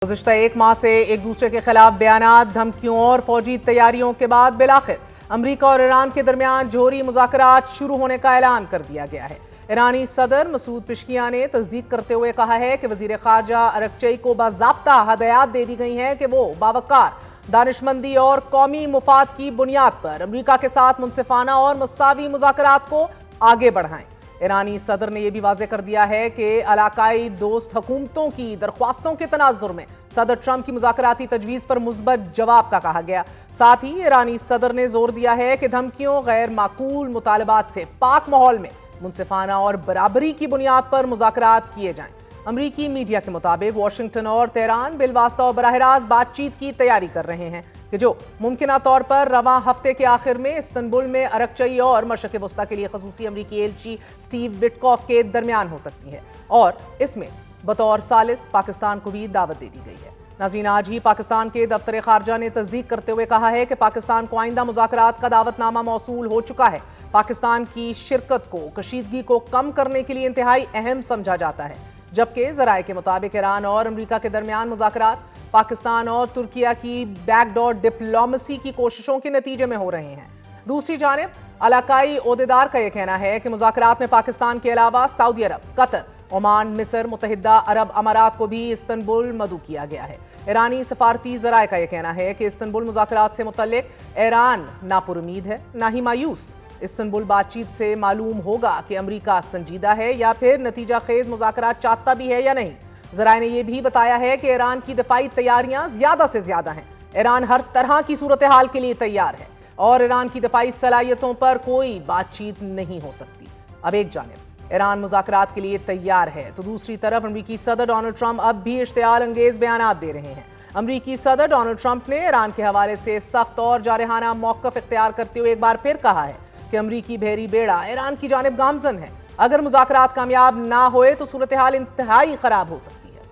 गुज़िश्ता एक माह से एक दूसरे के खिलाफ बयानात, धमकियों और फौजी तैयारियों के बाद बिलाखिर अमरीका और ईरान के दरमियान जौहरी मुज़ाकरात शुरू होने का ऐलान कर दिया गया है। ईरानी सदर मसूद पेशकियां ने तस्दीक करते हुए कहा है कि वज़ीर ख़ारजा अरगचई को बाज़ाब्ता हदायत दे दी गई हैं कि वो बावकार, दानिशमंदी और कौमी मुफाद की बुनियाद पर अमरीका के साथ मुनसिफाना और मुसावी मुज़ाकरात को आगे बढ़ाएं। ईरानी सदर ने यह भी वाज़ेह कर दिया है कि इलाकाई दोस्त हुकूमतों की दरख्वास्तों के तनाजुर में सदर ट्रंप की मुज़ाकराती तजवीज़ पर मुस्बत जवाब का कहा गया। साथ ही ईरानी सदर ने जोर दिया है कि धमकियों, गैर माकूल मुतालबात से पाक माहौल में मुनसिफाना और बराबरी की बुनियाद पर मुज़ाकरात किए जाएं। अमरीकी मीडिया के मुताबिक वाशिंगटन और तेहरान बिलवास्ता और बराह रास्त बातचीत की तैयारी कर रहे हैं कि जो मुमकिना तौर पर रवां हफ्ते के आखिर में इस्तंबुल में अरगचई और मशरक़ वस्ता के लिए खसूसी अमरीकी एलची स्टीव विटकॉफ के दरमियान हो सकती है और इसमें बतौर सालिस पाकिस्तान को भी दावत दे दी गई है। नाज़रीन, आज ही पाकिस्तान के दफ्तर खारजा ने तस्दीक करते हुए कहा है कि पाकिस्तान को आइंदा मुज़ाकरात का दावतनामा मौसूल हो चुका है। पाकिस्तान की शिरकत को कशीदगी को कम करने के लिए इंतहाई अहम समझा जाता है, जबकि ज़राए के मुताबिक ईरान और अमरीका के दरमियान मुज़ाकरात पाकिस्तान और तुर्किया की बैकडोर डिप्लोमेसी की कोशिशों के नतीजे में हो रहे हैं। दूसरी जानिब इलाकाई ओहदेदार का यह कहना है कि मुज़ाकरात में पाकिस्तान के अलावा सऊदी अरब, कतर, ओमान, मिस्र, मुत्तहिदा अरब अमारात को भी इस्तंबुल मदऊ किया गया है। ईरानी सफारती ज़राए का यह कहना है कि इस्तंबुल मुज़ाकरात से मुतल्लिक ईरान ना पुरुमीद है ना ही मायूस। इस्तंबुल बातचीत से मालूम होगा कि अमरीका संजीदा है या फिर नतीजा खेज मुज़ाकरात चाहता भी है या नहीं। ज़राए ने यह भी बताया है कि ईरान की दिफाई तैयारियां ज्यादा से ज्यादा हैं। ईरान हर तरह की सूरत हाल के लिए तैयार है और ईरान की दिफाई सलाहियतों पर कोई बातचीत नहीं हो सकती। अब एक जानिब ईरान मुज़ाकरात के लिए तैयार है तो दूसरी तरफ अमरीकी सदर डोनाल्ड ट्रंप अब भी इश्तियाल अंगेज बयानात दे रहे हैं। अमरीकी सदर डोनाल्ड ट्रंप ने ईरान के हवाले से सख्त और जारहाना मौक़िफ़ इख्तियार करते हुए एक बार फिर कहा है कि अमरीकी बहरी बेड़ा ईरान की जानिब गामजन है। अगर मुज़ाकरात कामयाब ना होए तो सूरत हाल इंतहाई खराब हो सकती है।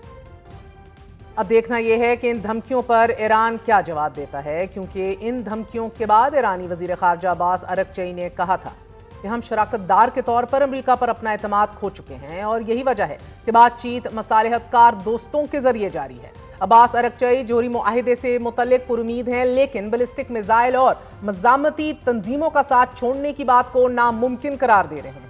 अब देखना यह है कि इन धमकियों पर ईरान क्या जवाब देता है, क्योंकि इन धमकियों के बाद ईरानी वज़ीर ख़ारजा अब्बास अरगचई ने कहा था कि हम शराकतदार के तौर पर अमरीका पर अपना एतमाद खो चुके हैं और यही वजह है कि बातचीत मसालिहतकार दोस्तों के जरिए जारी है। अब्बास अरगचई जौहरी मुआहिदे से मुतल्लिक पुरुमीद हैं, लेकिन बैलिस्टिक मिसाइल और मज़ामती तंजीमों का साथ छोड़ने की बात को नामुमकिन करार दे रहे हैं।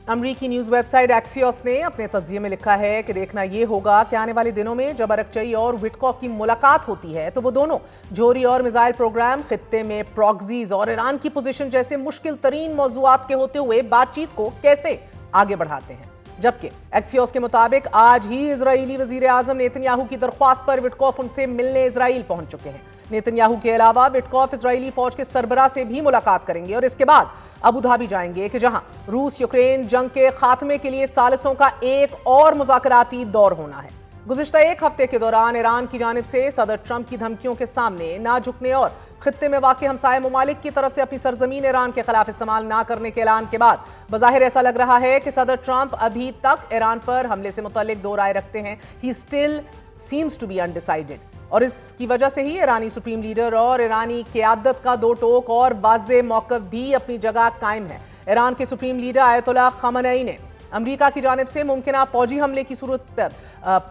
अमरीकी न्यूज़ वेबसाइट एक्सियोस ने अपने तज्जिये में लिखा है कि देखना यह होगा कि आने वाले दिनों में जब अरगचई और विटकॉफ की मुलाकात होती है तो वो दोनों जौहरी और मिसाइल प्रोग्राम, खित्ते में प्रॉक्सीज और ईरान की पोजीशन जैसे मुश्किल तरीन मौज़ूआत के होते हुए बातचीत को कैसे आगे बढ़ाते हैं। जबकि एक्सियोस के मुताबिक आज ही इजरायली वजीर आजम नेतन्याहू की दरख्वास्त पर विटकॉफ उनसे मिलने इजराइल पहुंच चुके हैं। नेतन्याहू के अलावा विटकॉफ इजरायली फौज के सरबराह से भी मुलाकात करेंगे और इसके बाद अबू धाबी जाएंगे कि जहां रूस यूक्रेन जंग के खात्मे के लिए सालिसों का एक और मुज़ाकराती दौर होना है। गुज़िश्ता एक हफ्ते के दौरान ईरान की जानिब से सदर ट्रंप की धमकियों के सामने ना झुकने और खित्ते में वाक़ हमसाये ममालिक की तरफ से अपनी सरजमीन ईरान के खिलाफ इस्तेमाल ना करने के ऐलान के बाद बज़ाहिर ऐसा लग रहा है कि सदर ट्रंप अभी तक ईरान पर हमले से मुतल्लिक दो राय रखते हैं। He still seems to be undecided और इसकी वजह से ही ईरानी सुप्रीम लीडर और ईरानी क़यादत का दो टोक और वाज़ेह मौक़िफ़ भी अपनी जगह कायम है। ईरान के सुप्रीम लीडर आयतुल्लाह ख़ामेनी ने अमरीका की जानिब से मुमकिना फौजी हमले की सूरत पर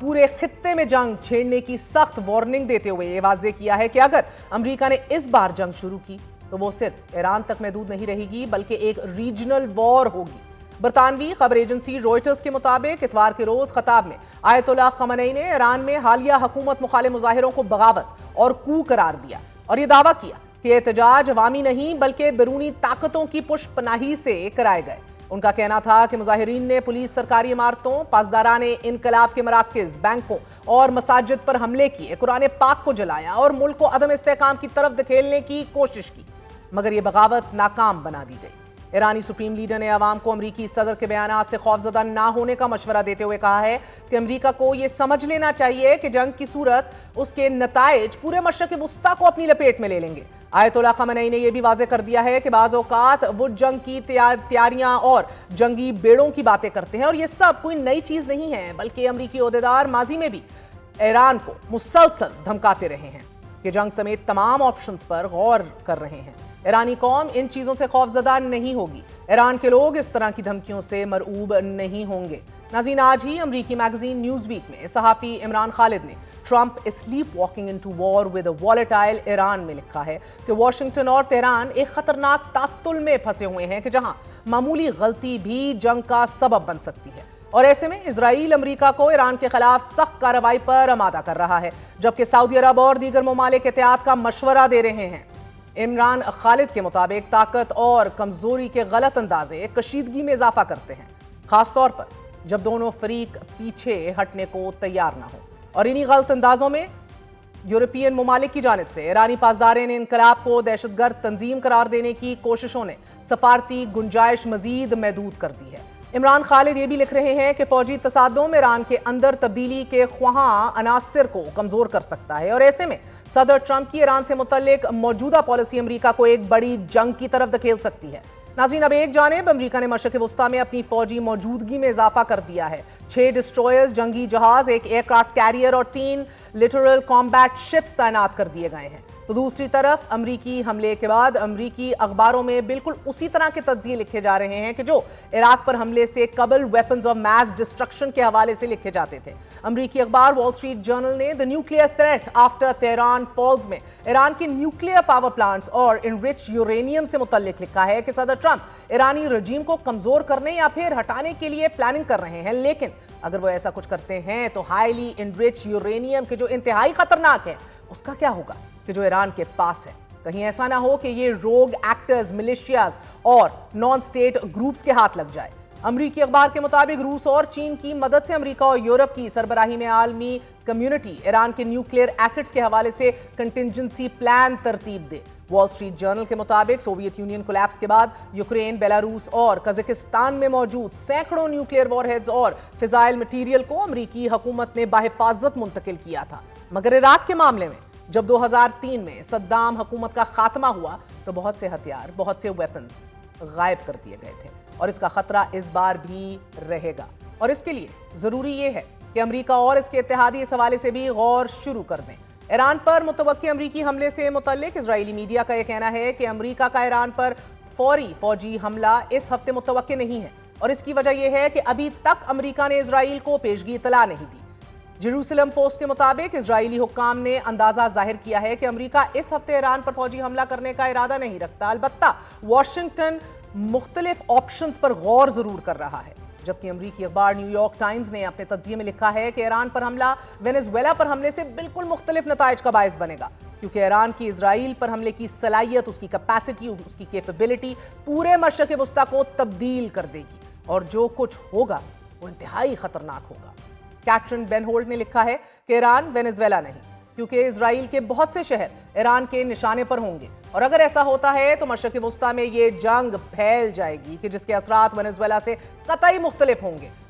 पूरे खित्ते में जंग छेड़ने की सख्त वार्निंग देते हुए ये वाज़ेह किया है कि अगर अमरीका ने इस बार जंग शुरू की तो वो सिर्फ ईरान तक महदूद नहीं रहेगी बल्कि एक रीजनल वॉर होगी। बरतानवी खबर एजेंसी रॉयटर्स के मुताबिक इतवार के रोज खताब में आयतुल्लाह ख़ामेनी ने ईरान में हालिया हुकूमत मुखालिफ मुजाहिरों को बगावत और कू करार दिया और ये दावा किया कि एहतजाज अवामी नहीं बल्कि बैरूनी ताकतों की पुष्पनाही से कराए गए। उनका कहना था कि मुजाहिरीन ने पुलिस, सरकारी इमारतों, पासदाराने इनकलाब के मराकज़, बैंकों और मसाजिद पर हमले किए, कुरान पाक को जलाया और मुल्क को अदम इस्तेहकाम की तरफ धकेलने की कोशिश की, मगर ये बगावत नाकाम बना दी गई। ईरानी सुप्रीम लीडर ने अवाम को अमरीकी सदर के बयानात से खौफजदा ना होने का मशवरा देते हुए कहा है कि अमरीका को यह समझ लेना चाहिए कि जंग की सूरत उसके नताइज पूरे मशरक़ वस्ता को अपनी लपेट में ले लेंगे। आयतुल्लाह ख़ामेनी ने यह भी वाज़ेह कर दिया है कि बाज़ औक़ात वो जंग की तैयारियां और जंगी बेड़ों की बातें करते हैं और ये सब कोई नई चीज़ नहीं है, बल्कि अमरीकी ओहदेदार माजी में भी ईरान को मुसलसल धमकाते रहे हैं कि जंग समेत तमाम ऑप्शंस पर गौर कर रहे हैं। ईरानी कौम इन चीज़ों से खौफजदा नहीं होगी। ईरान के लोग इस तरह की धमकियों से मरऊब नहीं होंगे। नाज़रीन, आज ही अमरीकी मैगजीन न्यूज़ वीक में सहाफ़ी इमरान खालिद ने Trump sleep walking into war with a volatile Iran में लिखा है कि वाशिंगटन और तेहरान एक खतरनाक तातुल में फंसे हुए हैं कि जहां मामूली गलती भी जंग का सबब बन सकती है। और ऐसे में इजराइल अमरीका को ईरान के खिलाफ सख्त कार्रवाई पर आमादा कर रहा है, जबकि सऊदी अरब और दीगर ममालिक एहतियात का मशवरा दे रहे हैं। इमरान खालिद के मुताबिक ताकत और कमजोरी के गलत अंदाजे कशीदगी में इजाफा करते हैं, खासतौर पर जब दोनों फरीक पीछे हटने को तैयार ना हो। और इन्हीं गलत अंदाजों में यूरोपियन ममालिक की जानिब से ईरानी पासदारे इनकलाब को दहशतगर्द तंजीम करार देने की कोशिशों ने सफारती गुंजाइश मजीद महदूद कर दी है। इमरान खालिद ये भी लिख रहे हैं कि फौजी तसादुम ईरान के अंदर तब्दीली के ख्वाहां अनासर को कमजोर कर सकता है, और ऐसे में सदर ट्रंप की ईरान से मुतल्लिक मौजूदा पॉलिसी अमरीका को एक बड़ी जंग की तरफ धकेल सकती है। नाज़रीन, अब एक जानिब अमरीका ने मशरक़ वस्ता में अपनी फौजी मौजूदगी में इजाफा कर दिया है। 6 डिस्ट्रॉयर्स, जंगी जहाज, 1 एयरक्राफ्ट कैरियर और 3 लिटरल कॉम्बैट शिप्स तैनात कर दिए गए हैं। तो दूसरी तरफ अमरीकी हमले के बाद अमरीकी अखबारों में बिल्कुल उसी तरह के तज्जिए लिखे जा रहे हैं कि जो इराक पर हमले से कबल वेपन्स ऑफ मैस डिस्ट्रक्शन के हवाले से लिखे जाते थे। अमरीकी अखबार वॉल स्ट्रीट जर्नल ने the nuclear threat after Tehran falls में ईरान के न्यूक्लियर पावर प्लांट्स और इनरिच यूरेनियम से मुतल्लिक लिखा है कि सदर ट्रंप ईरानी रजीम को कमजोर करने या फिर हटाने के लिए प्लानिंग कर रहे हैं, लेकिन अगर वो ऐसा कुछ करते हैं तो हाईली इनरिच यूरेनियम के जो इंतहाई खतरनाक है उसका क्या होगा कि जो ईरान के पास है। कहीं ऐसा ना हो कि ये रोग एक्टर्स, मिलिशियाज और नॉन स्टेट ग्रुप्स के हाथ लग जाए। अमरीकी अखबार के मुताबिक रूस और चीन की मदद से अमरीका और यूरोप की सरबराही में आलमी कम्युनिटी ईरान के न्यूक्लियर एसेट्स के हवाले से कंटिंजेंसी प्लान तरतीब दे। वॉल स्ट्रीट जर्नल के मुताबिक सोवियत यूनियन कोलैप्स के बाद यूक्रेन, बेलारूस और कजाकिस्तान में मौजूद सैकड़ों न्यूक्लियर वॉरहेड्स और फिजाइल मटीरियल को अमरीकी हुकूमत ने बाहिफाजत मुंतकिल किया था। मगर इराक के मामले में जब 2003 में सद्दाम हुकूमत का खात्मा हुआ तो बहुत से हथियार, बहुत से वेपन्स गायब कर दिए गए थे, और इसका खतरा इस बार भी रहेगा। और इसके लिए जरूरी यह है कि अमरीका और इसके इत्तेहादी इस हवाले से भी गौर शुरू कर दें। ईरान पर मुतवक्की अमरीकी हमले से मुतल्लिक इजरायली मीडिया का यह कहना है कि अमरीका का ईरान पर फौरी फौजी हमला इस हफ्ते मुतवक्की नहीं है, और इसकी वजह यह है कि अभी तक अमरीका ने इजराइल को पेशगी इतला नहीं दी। जेरूसलम पोस्ट के मुताबिक इजरायली हुक्काम ने अंदाजा जाहिर किया है कि अमरीका इस हफ्ते ईरान पर फौजी हमला करने का इरादा नहीं रखता, अलबत्ता वाशिंगटन मुख्तलिफ ऑप्शंस पर गौर जरूर कर रहा है। जबकि अमरीकी अखबार न्यूयॉर्क टाइम्स ने अपने तज्जिये में लिखा है कि ईरान पर हमला वेनेजुएला पर हमले से बिल्कुल मुख्तलिफ नताइज का बायस बनेगा, क्योंकि ईरान की इजराइल पर हमले की सलाहियत, उसकी कैपेसिटी, उसकी कैपेबिलिटी पूरे मशरक़ वस्ता को तब्दील कर देगी, और जो कुछ होगा वो इंतहाई खतरनाक होगा। कैटरिन बेनहोल्ड ने लिखा है कि ईरान वेनेजुएला नहीं, क्योंकि इजराइल के बहुत से शहर ईरान के निशाने पर होंगे, और अगर ऐसा होता है तो मशरक़ वस्ता में ये जंग फैल जाएगी कि जिसके असरात वेनेजुएला से कतई मुख्तलिफ होंगे।